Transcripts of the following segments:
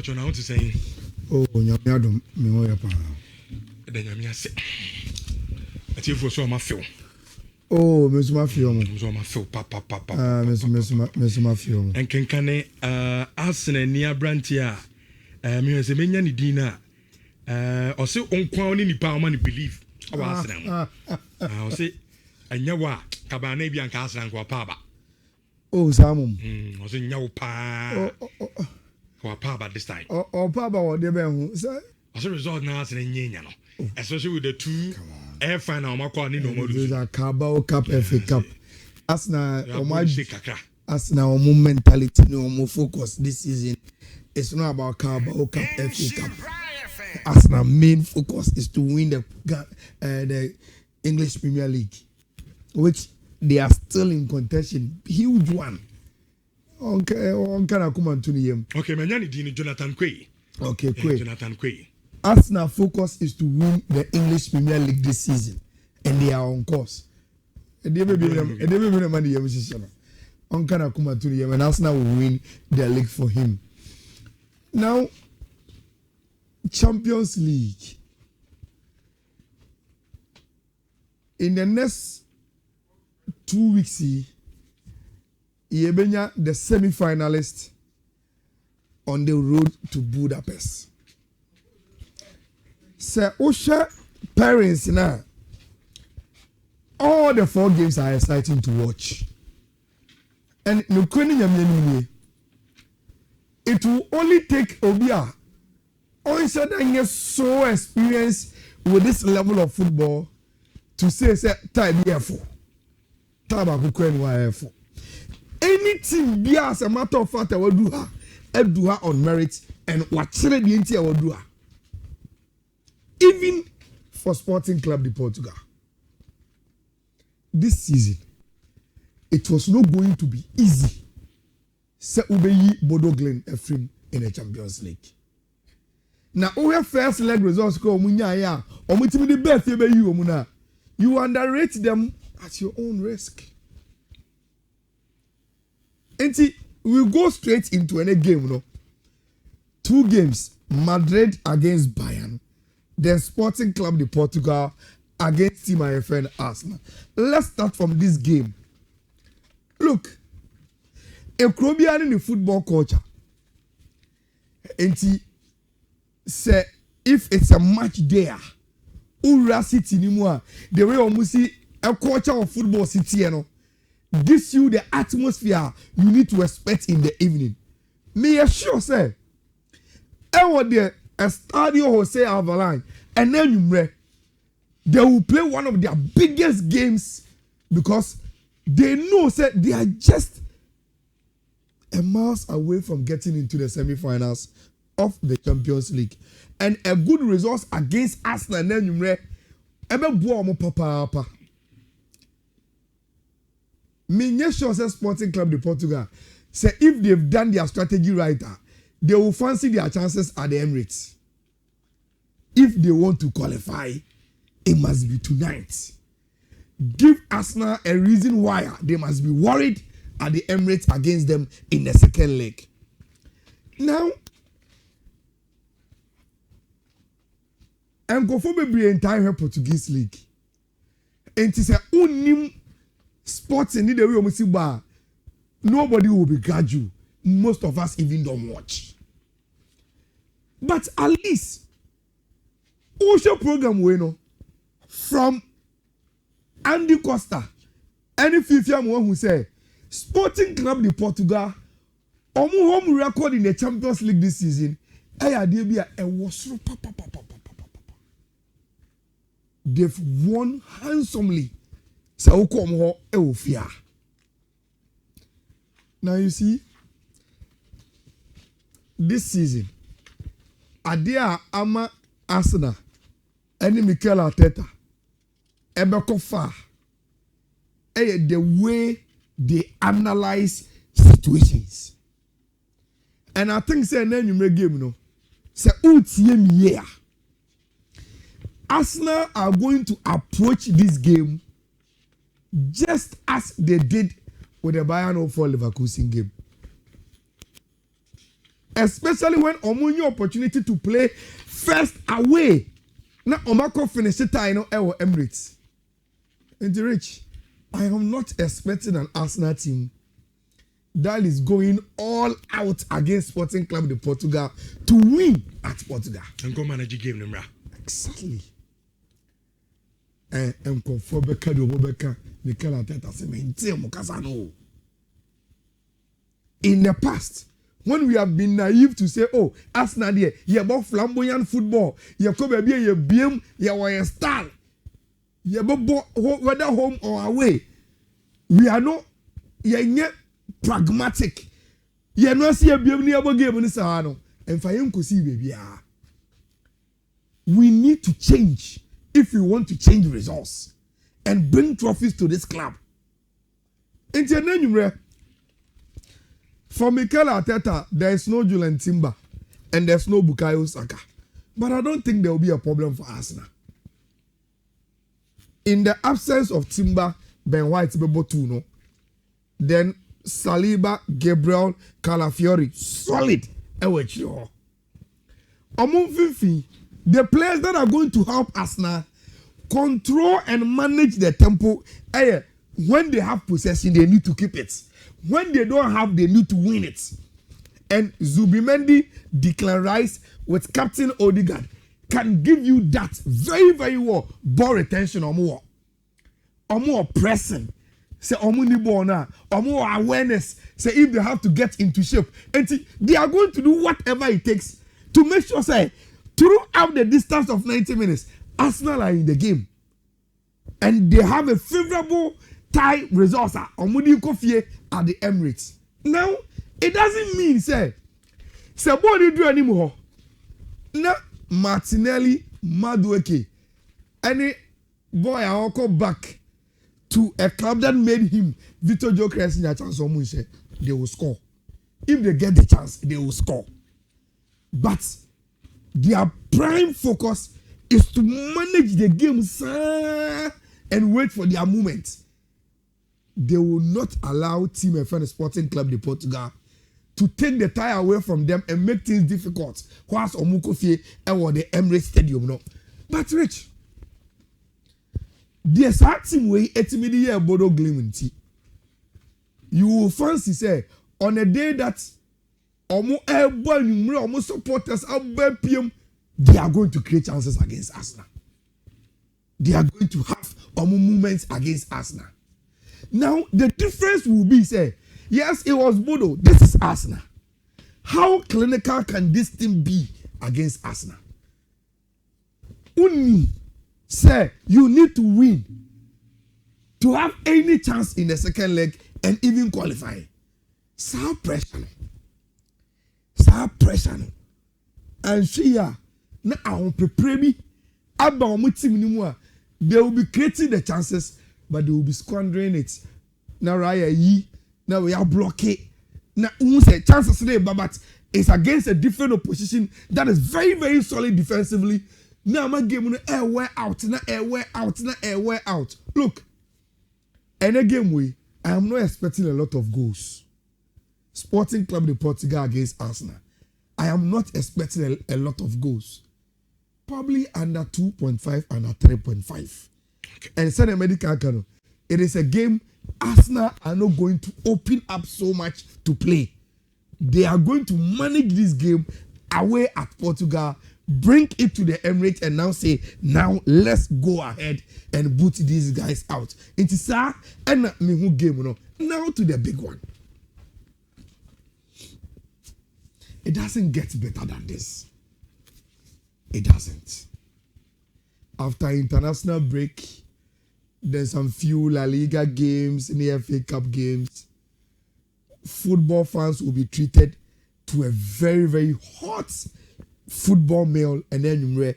But you know what to say. Oh, nyamiadum me ho ya pa. The nyamia say. Ati for so ma feel. Oh, mesuma feel mo. Mesuma feel papa. Mesuma feel mo. En kenkane Arsenal ni abrantia me say menya ni dina o se onkwa oni nipa o ma ni believe o Arsenal. O se anya wa kabana bi anka Arsenal kwa pa ba. Oh, Samum. O se nya wo pa. Kwa pa ba this time. Oh, pa ba wo de be hu. Say as a result na Arsenal nyenya no. Especially with the two air final makwa ni no mo do that Carabao Cup FA Cup. Arsenal Arsenal mentality no focus this season. It's not about Carabao Cup FA Cup. Arsenal main focus is to win the English Premier League, which they are still in contention. Huge one. Okay, Manyani Dini Jonathan Quay. Okay, Quay. Jonathan Quay. Arsenal focus is to win the English Premier League this season, and they are on course. They may be money. And Arsenal will win the league for him. Now, Champions League. In the next 2 weeks, Yebenya the semi-finalist on the road to Budapest. Sir Osha parents now. All the 4 games are exciting to watch. And it will only take Obia said that he is so experienced with this level of football to say time here for time for anything be as a matter of fact I will do her on merit and what the entire will do her. Even for Sporting Club de Portugal this season it was not going to be easy. Se ubeyi Bodo Glen Ephraim in the Champions League. Now, our first leg results go munya omutimi the best you you underrate them at your own risk. And we go straight into any game, no. 2 games, Madrid against Bayern, then Sporting Club de Portugal against my friend Arsenal. Let's start from this game. Look, a Caribbean in the football culture. And say if it's a match there, Ura City anymore, the way almost see a culture of football city, you know, gives you the atmosphere you need to expect in the evening. Me assure say, I was there a Stadio Jose Alvalade, and then they will play one of their biggest games because they know that they are just a miles away from getting into the semi-finals of the Champions League. And a good result against Arsenal and then papa. Me sure say Sporting Club de Portugal say if they've done their strategy right, they will fancy their chances at the Emirates. If they want to qualify, it must be tonight. Give Arsenal a reason why they must be worried at the Emirates against them in the second leg. Now, I'm going to be entire Portuguese league. And it's a unim sports in the way we see bar. Nobody will begrudge you. Most of us even don't watch. But at least, Osha program we know from Andy Costa, any FIFA who say Sporting Club de Portugal, home record in the Champions League this season. They've won handsomely. So now you see, this season, Adia Ama Arsenal, and Mikel Arteta, Ebekofa, the way they analyze situations. And I think say name you make game no. Say yeah. Arsenal are going to approach this game just as they did with the Bayern 04 Leverkusen game. especially when omunye opportunity to play first away. Na omako finish it time Emirates. And Rich, I am not expecting an Arsenal team that is going all out against Sporting Club de Portugal to win at Portugal. And go manage game number. Exactly. And conform Beka do Beka Mikel Arteta say maintain Mukasano. In the past, when we have been naive to say, oh, Arsenal there, you about flamboyant football, you come be you beam, you are a star, you whether home or away, we are not, you pragmatic. You not see a beam near game in the Sahano, and for him to see baby. We need to change if we want to change results and bring trophies to this club. For Mikel Arteta, there is no Julian Timber and there's no Bukayo Saka. But I don't think there will be a problem for Arsenal. In the absence of Timber, Ben White, Bebotuno, then Saliba, Gabriel, Calafiori, solid. The players that are going to help Arsenal control and manage the tempo. When they have possession, they need to keep it. When they don't have, they need to win it. And Zubimendi, Declan Rice with Captain Odegaard can give you that very, very well. Ball retention or more pressing. Say or more awareness. Say if they have to get into shape. And they are going to do whatever it takes to make sure, say, throughout the distance of 90 minutes, Arsenal are in the game. And they have a favorable tie results at the Emirates. Now, it doesn't mean, say what do you do anymore? Now, Martinelli, Madueke, any boy I go back to a club that made him Vitor Gyökeres in a chance of Munich, they will score. If they get the chance, they will score. But their prime focus is to manage the game and wait for their moment. They will not allow Team FN Sporting Club de Portugal to take the tie away from them and make things difficult. Whilst Omukofie and the Emirates Stadium, no. But Rich, there's a team way etimidi bodo glimminti. You will fancy say on a day that omo supporters PM, they are going to create chances against Arsenal. They are going to have moments against Arsenal. Now, the difference will be, say, yes, it was Bodo. This is Arsenal. How clinical can this team be against Arsenal? Only, say, you need to win to have any chance in the second leg and even qualify. So pressure. And she now prepare me about my team anymore. They will be creating the chances, but they will be squandering it. Now now we are blocking. Now say chances today, but it's against a different opposition that is very, very solid defensively. Now my game airway out. Look, in a game I am not expecting a lot of goals. Sporting Club de Portugal against Arsenal, I am not expecting a lot of goals. Probably under 2.5, under 3.5. Okay. And Sunday Medical Cano, it is a game Arsenal are not going to open up so much to play. They are going to manage this game away at Portugal, bring it to the Emirates, and now say, now let's go ahead and boot these guys out. It is and me who game now to the big one. It doesn't get better than this. It doesn't. After international break, there's some few La Liga games, in the FA Cup games. Football fans will be treated to a very, very hot football meal, and then you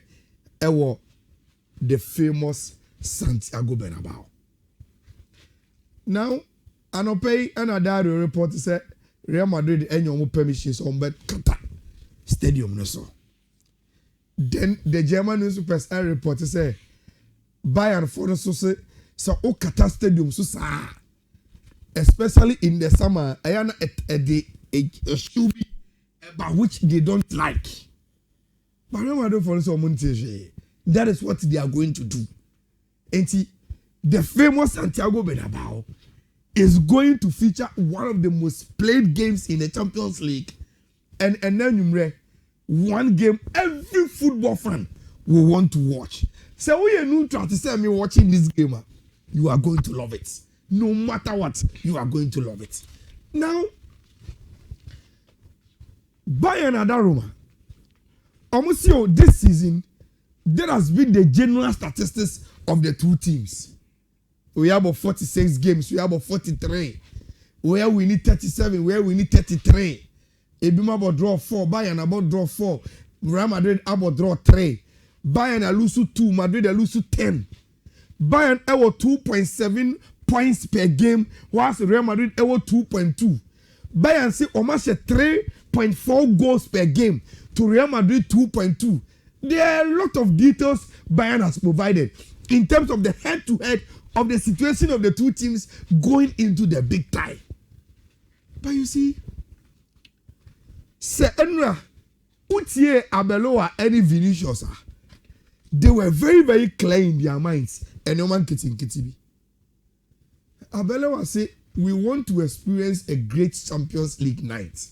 the famous Santiago Bernabeu. Now, Anope and Adaro report said Real Madrid and your permissions on bed Qatar Stadium no so. Then the German newspaper report say Bayern for so say so Qatar Stadium so sa, especially in the summer ayana a shubi but which they don't like. But Real Madrid for that is what they are going to do. And the famous Santiago Bernabeu is going to feature one of the most played games in the Champions League. And then one game every football fan will want to watch. So when you're neutral to say me watching this game, you are going to love it. No matter what, you are going to love it. Now, Bayern and Roma, almost this season, that has been the general statistics of the two teams. We have about 46 games, we have about 43. Where we need 37, where we need 33. Ebima about draw 4, Bayern about draw 4, Real Madrid about draw 3. Bayern a lose 2, Madrid a lose 10. Bayern ever 2.7 points per game, whilst Real Madrid ever 2.2. Bayern say almost 3.4 goals per game to Real Madrid 2.2. There are a lot of details Bayern has provided in terms of the head-to-head of the situation of the two teams going into the big tie. But you see, Se Enra, Utie Abeloa, any Vinicius, they were very, very clear in their minds. And no man kitty. Abeloa say, we want to experience a great Champions League night.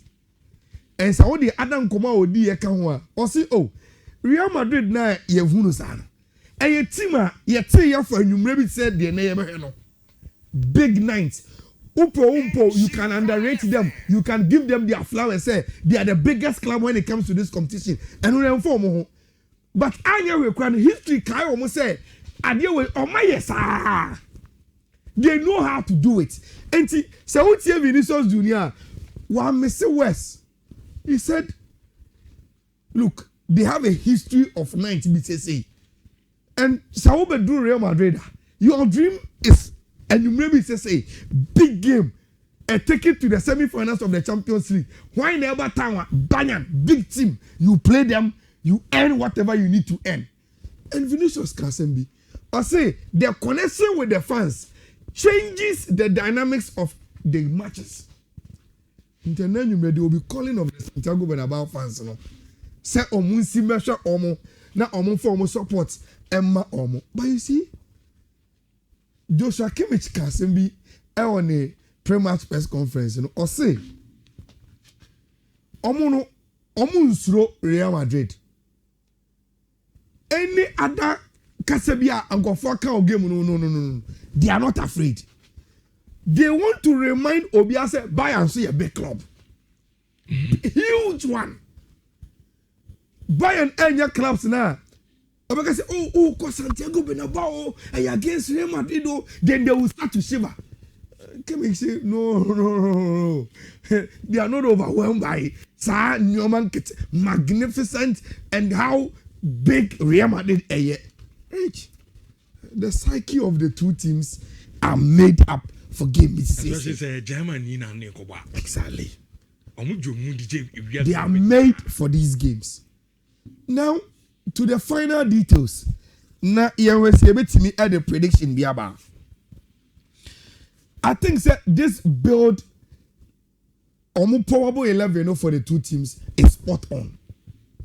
And so the Adam Koma Odi Ekanwa, or say, oh, Real Madrid na yehunu sana. And your team ye for you maybe said the name big night. Umpo, you can underrate them. You can give them their flowers. Say they are the biggest club when it comes to this competition. And we inform. But Anya require history. Kai almost say, "Adia we yes." They know how to do it. And so what Vinicius Junior, one Mr. West, he said, "Look, they have a history of 90 BCC. And so what do Real Madrid? Your dream is." And you maybe say big game and take it to the semi-finals of the Champions League. Why never time Bayern, big team, you play them, you earn whatever you need to earn. And Vinicius Kasembi, I say the connection with the fans changes the dynamics of the matches. And then they will be calling of the Santiago Bernabeu fans, you know. Say omunsi measure omo na omo for omo support Emma omo. But you see, Joshua Kimmich Kasembi on a pre-match press conference, you know, or say, Omunsro Real Madrid. Any other Kasebia and Gofaka game, no. They are not afraid. They want to remind Obiase Bayern say a big club. Huge one. Bayern any clubs now. Because say, oh, Santiago Bernabeu, and against Real Madrid, then they will start to shiver. Can we say no? They are not overwhelmed by Sir Newman magnificent and how big Real Madrid is. Rich. The psyche of the two teams are made up for game. Exactly. They are made for these games. Now, to the final details. Now, you will see me at the prediction be about. I think that this build almost probable 11 for the two teams is spot on.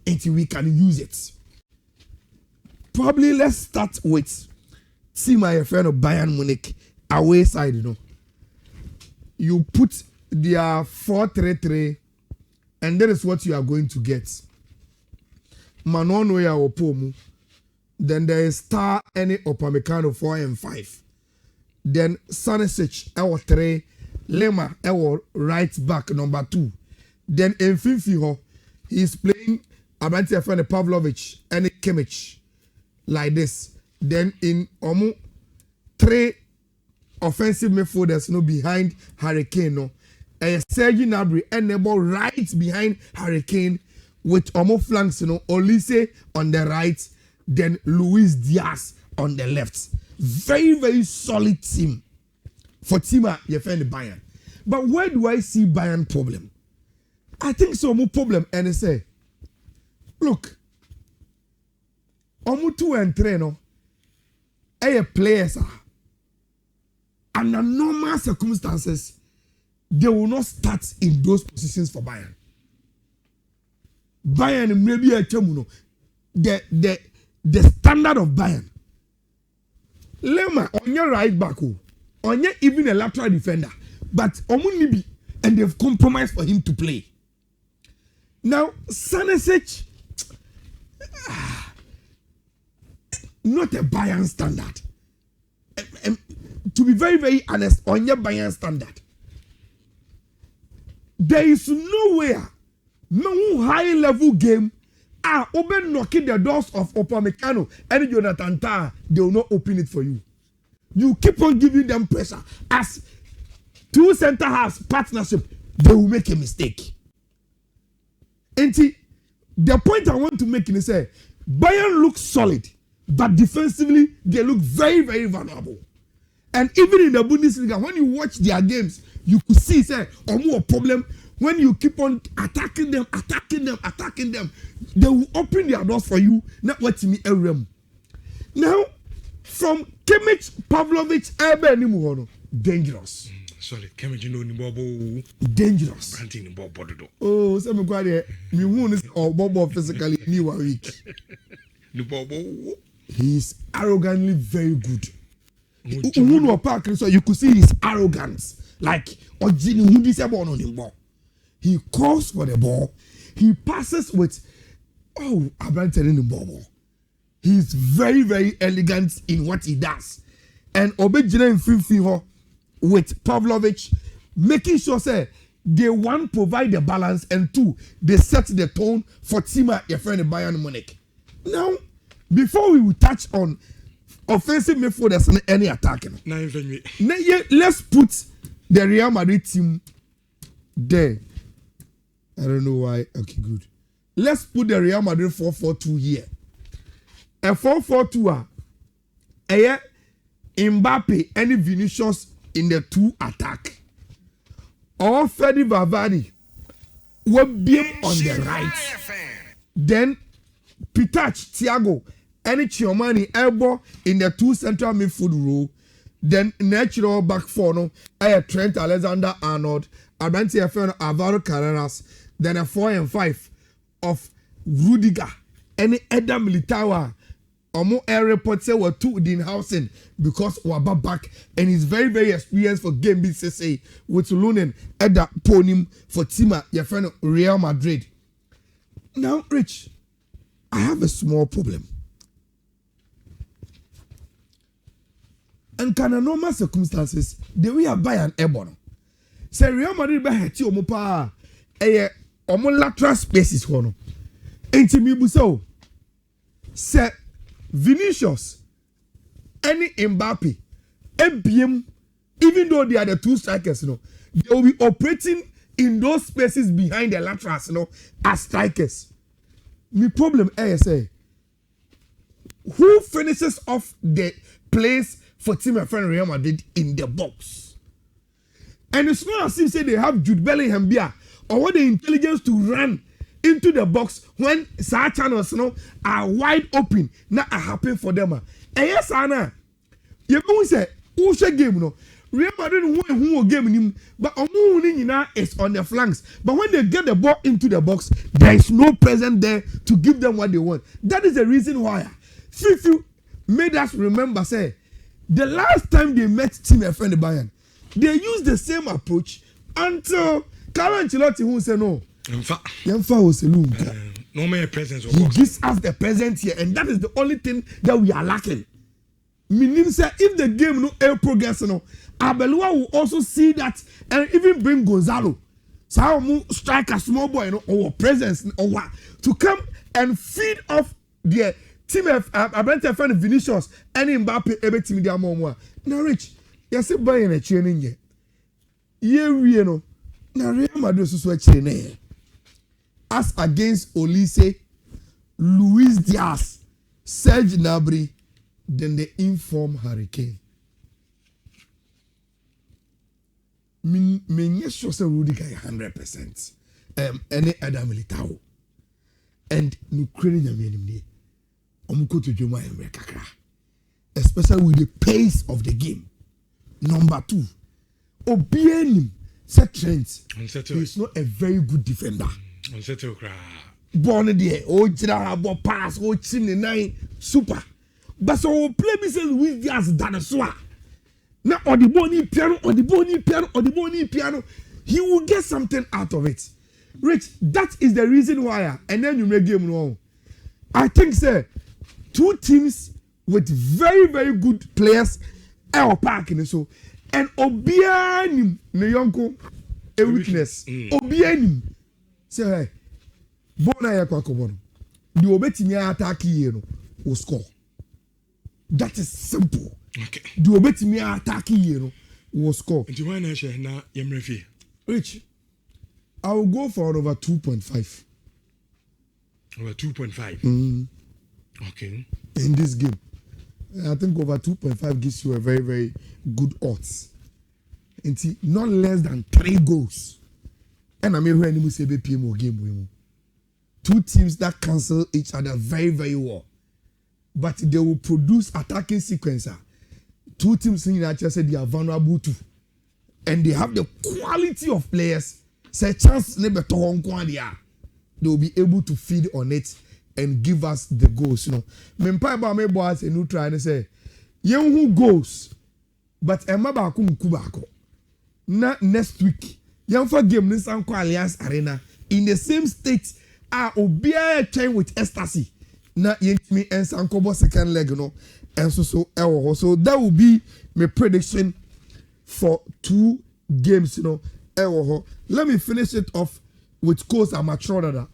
Until we can use it. Probably let's start with my friend of Bayern Munich away side, you know. You put their 4-3-3 and that is what you are going to get. Manono ya opomu. Then there is Star any Upamecano 4 and 5. Then Sanisic our 3, Lema our right back number 2. Then in Finfiho he is playing Abanti friend Pavlovic and Kimmich like this. Then in Omu 3 offensive midfielders no behind Hurricane no. Sergi Gnabry enable right behind Hurricane with Omo flanks, you know, Olise on the right, then Luis Diaz on the left. Very, very solid team for Tima Yefendi Bayern. But where do I see Bayern problem? I think so more problem and I say, look, Omo 2 and 3 no, players are under normal circumstances, they will not start in those positions for Bayern. Bayern maybe a team the standard of Bayern. Lema on your right back, on your even a lateral defender, but Omunibi, and they've compromised for him to play. Now, Sanesic, not a Bayern standard. To be very, very honest, on your Bayern standard, there is nowhere, no high level game. Open knocking the doors of Upamecano and Jonathan Tah, they will not open it for you. You keep on giving them pressure. As two center halves partnership, they will make a mistake. And see, the point I want to make is say Bayern looks solid, but defensively they look very, very vulnerable. And even in the Bundesliga, when you watch their games, you could see say more problem. When you keep on attacking them, they will open their doors for you. Not what me a realm. Now, from Kimmich, Pavlovic, Ebe dangerous. Sorry, Kimmich no ni bobo. Dangerous. Branting ni bobo do. Oh, so me kwade me won is bobo physically ni 1 week. Ni bobo. He is arrogantly very good. So you could see his arrogance. Like Ojini who this about on him ball. He calls for the ball. He passes with, I'm telling the ball. He's very, very elegant in what he does. And Obejina in Finfiho with Pavlovic, making sure say they one provide the balance and two they set the tone for Tima, your friend Bayern Munich. Now, before we will touch on offensive midfielders and any attacking, let's put the Real Madrid team there. I don't know why. Okay, good. Let's put the Real Madrid 4-4-2 here. A 4-4-2 Mbappe and Vinicius in the two attack. Or Freddy Valverde will be on the right. Then Pitach, Thiago, and Chiomani elbow in the two central midfield row. Then natural back four, no, Trent Alexander-Arnold, Abranti FN Alvaro Carreras, then a 4 and 5 of Rudiger, and Eda Militao. Omo air reports say were two in housing because Waba back and he's very, very experienced for game BCC with Lunen Eda Ponim for Tima, your friend Real Madrid. Now, Rich, I have a small problem. And kind of normal circumstances, the way I buy an airborne. Say Real Madrid by heti omo pa omo lateral spaces hono. Enti mi buso. Say Vinicius any Mbappe MBM, even though they are the two strikers, they will be operating in those spaces behind the laterals, as strikers. My problem is who finishes off the place for team and friend Real Madrid in the box. And it's not as if say they have Jude Bellingham here or what the intelligence to run into the box when such channels are wide open. Now are happen for them. And yes, Anna, you know say who share game Real Madrid who game him, but Omu is on the flanks. But when they get the ball into the box, there is no presence there to give them what they want. That is the reason why Fifi made us remember say the last time they met Team FN Bayern, they used the same approach until Carlo Ancelotti who said no. Yemfa was no more presence. He gives us the present here, and that is the only thing that we are lacking. Meaning, say if the game no air progress, Abelua will also see that and even bring Gonzalo. So strike a small boy, or presence, or what to come and feed off the team of Abrante friend Vinicius and Mbappe every team their more. Now, Rich, you see Bayern a training here. You know, now Real Madrid is so training as against Olise, Luis Diaz, Serge Gnabry, then the inform Hurricane. Me sure say Rudiger 100%. Any other Militao. And no credit them to Juma and Rekakra. Especially with the pace of the game. Number 2. Obienim set Trent. He's not a very good defender. born there o jira abo pass o chim ne nine super but so play me say Luis Diaz dinosaur na odiboni piano he will get something out of it. Rich, that is the reason why and then you make game wrong. I think say two teams with very very good players our park and so and obianim ne yonko a weakness obianim say hey bona ya kwakobono the obetimi attack here no will score. That is simple. Okay. The obetimi attack here no will score. Nti why na share na yemrefi? Rich, I will go for over 2.5. Over 2.5. Okay. In this game, I think over 2.5 gives you a very very good odds. And see, not less than 3 goals. And I mean, when you say PM game, two teams that cancel each other very very well, but they will produce attacking sequencer. Two teams in that said they are vulnerable to, and they have the quality of players. Say chance never to Hong Kong they will be able to feed on it and give us the goals. You know, mempa ba me boys and try and say, "Yen who goals," but Emma ba ku kubako. Na next week, yen for game ni Sanko Alliance Arena in the same state. Obia train with ecstasy. Na yen me and Sanko bo second leg, you know, and so that will be my prediction for 2 games, you know. Let me finish it off with course amateur.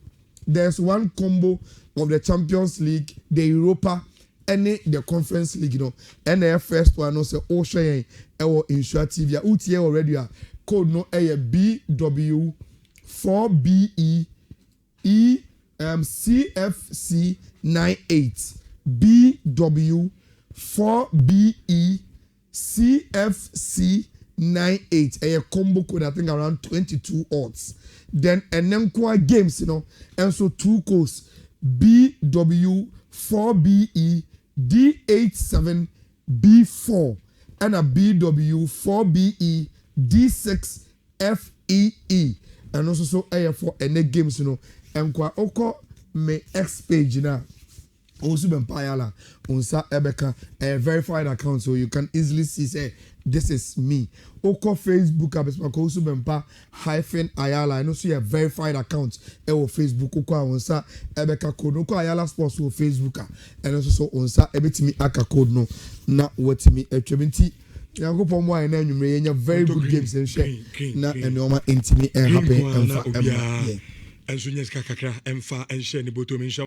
There's one combo of the Champions League, the Europa, and the Conference League, you know. And the first one also Ocean Insure TV. UTA already code no BW 4BE CFC 98 BW 4BE CFC 98 a combo code I think around 22 odds. Then and then games, you know, and so 2 codes BW 4BE D87 B4 and a BW 4BE D6 FEE and also so a for any games, you know, and oko me X page now. Also been AYALA unsa ebeka a verified account, so you can easily see say this is me. Oko Facebook abesma ko also been -AYALA and also a verified account Facebook oko unsa ebeka code oko AYALA Sports on Facebook and also so unsa ebetimi aka code no na watimi etwementi yankopon mo ayi na nwumre yenya very good games and share na enoma intimi happen emfa enso nyes kakakra emfa enhye ne boto